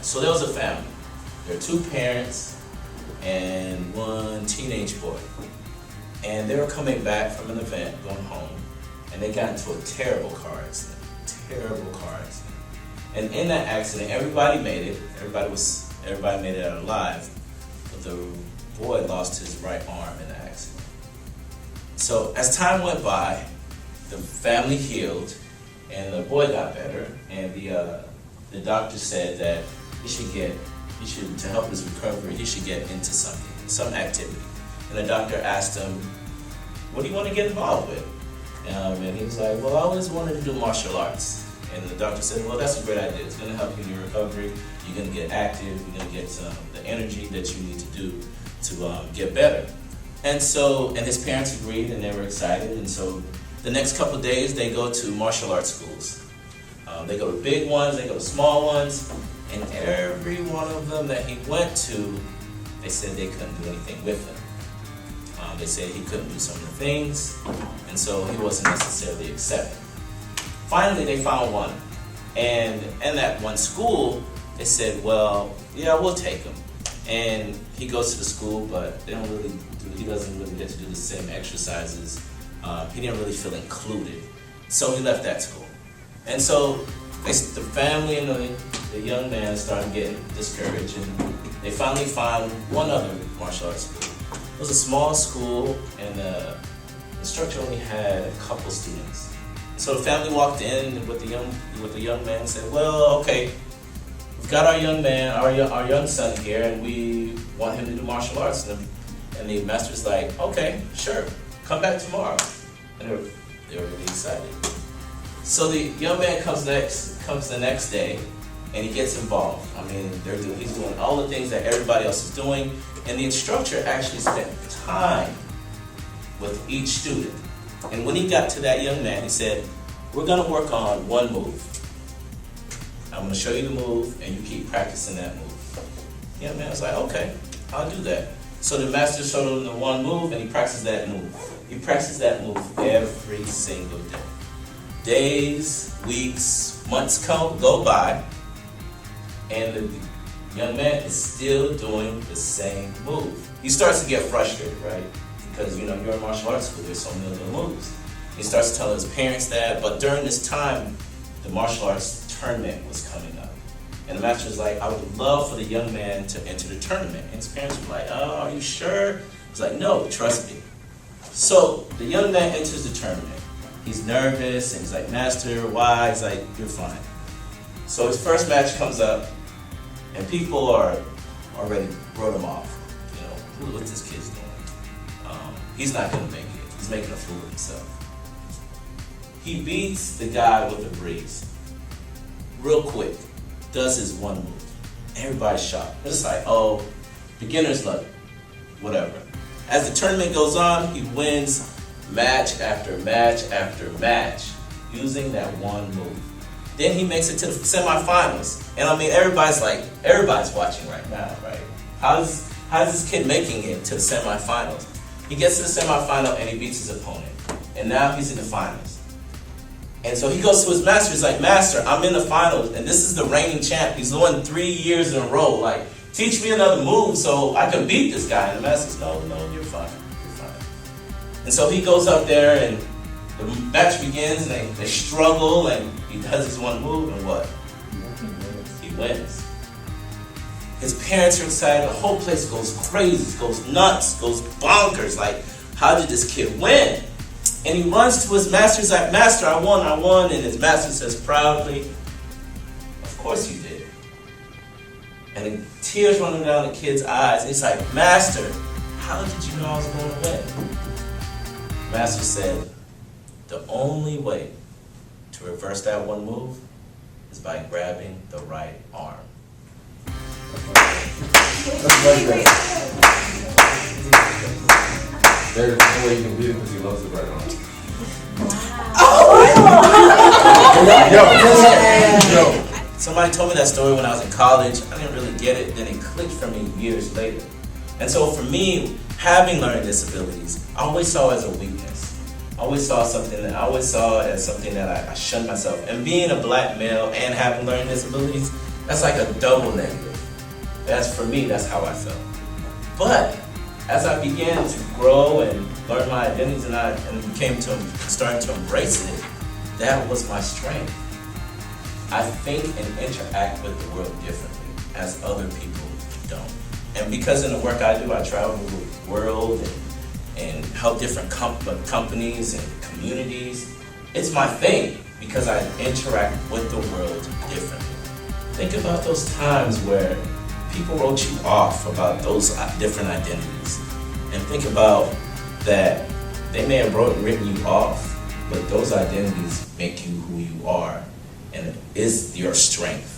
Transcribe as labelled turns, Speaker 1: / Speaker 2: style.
Speaker 1: So there was a family. There were two parents and one teenage boy. And they were coming back from an event, going home, and they got into a terrible car accident. Terrible car accident. And in that accident, everybody made it. Everybody made it out alive. But the boy lost his right arm in the accident. So as time went by, the family healed, and the boy got better. And the doctor said that to help his recovery, he should get into something, some activity. And the doctor asked him, "What do you want to get involved with?" And he was like, "Well, I always wanted to do martial arts." And the doctor said, "Well, that's a great idea. It's going to help you in your recovery. You're going to get active. You're going to get the energy that you need to do to get better." And his parents agreed, and they were excited. And so the next couple of days, they go to martial arts schools. They go to big ones, they go to small ones, and every one of them that he went to, they said they couldn't do anything with him. They said he couldn't do some of the things, and so he wasn't necessarily accepted. Finally, they found one, and in that one school, they said, "Well, yeah, we'll take him." And he goes to the school, but he doesn't really get to do the same exercises. He didn't really feel included, so he left that school. And so the family and the young man started getting discouraged, and they finally found one other martial arts school. It was a small school, and the instructor only had a couple students. So the family walked in with the young man and said, "Well, okay, we've got our young man, our young son here, and we want him to do martial arts." And the master's like, "Okay, sure, come back tomorrow." And they were really excited. So the young man comes the next day, and he gets involved. I mean, he's doing all the things that everybody else is doing, and the instructor actually spent time with each student. And when he got to that young man, he said, "We're going to work on one move. I'm going to show you the move, and you keep practicing that move." The young man was like, "Okay, I'll do that." So the master showed him the one move, and he practiced that move. He practiced that move every single day. Days, weeks, months go by, and the young man is still doing the same move. He starts to get frustrated, right? Because, you're in martial arts school, there's so many other moves. He starts telling his parents that, but during this time, the martial arts tournament was coming up. And the master was like, "I would love for the young man to enter the tournament." And his parents were like, "Oh, are you sure?" He's like, "No, trust me." So the young man enters the tournament. He's nervous, and he's like, "Master, why?" He's like, "You're fine." So his first match comes up, and people are already wrote him off. What's this kid's doing? He's not going to make it. He's making a fool of himself. He beats the guy with a breeze. Real quick. Does his one move. Everybody's shocked. It's like, oh, beginner's luck. Whatever. As the tournament goes on, he wins match after match after match using that one move. Then he makes it to the semifinals. And I mean, everybody's watching right now, right? How's this kid making it to the semifinals? He gets to the semifinal and he beats his opponent. And now he's in the finals. And so he goes to his master. He's like, "Master, I'm in the finals, and this is the reigning champ. He's won 3 years in a row. Like, teach me another move so I can beat this guy." And the master says, No, you're fine. You're fine. And so he goes up there, and the match begins, and they struggle, and he does his one move, and what? He wins. His parents are excited. The whole place goes crazy, goes nuts, goes bonkers. Like, how did this kid win? And he runs to his master. He's like, "Master, I won. And his master says proudly, "Of course you did." And the tears running down the kid's eyes. And he's like, "Master, how did you know I was going to win?" Master said, "The only way to reverse that one move is by grabbing the right arm."
Speaker 2: There's no way you can beat it because he loves it right on.
Speaker 1: Yo. Somebody told me that story when I was in college. I didn't really get it. Then it clicked for me years later. And so for me, having learning disabilities, I always saw it as a weakness. I always saw it as something that I shunned myself. And being a black male and having learning disabilities, That's like a double negative. That's, for me, that's how I felt. But as I began to grow and learn my identities and starting to embrace it, that was my strength. I think and interact with the world differently as other people don't. And because in the work I do, I travel the world and help different companies and communities. It's my thing because I interact with the world differently. Think about those times where people wrote you off about those different identities. And think about that they may have written you off, but those identities make you who you are, and it is your strength.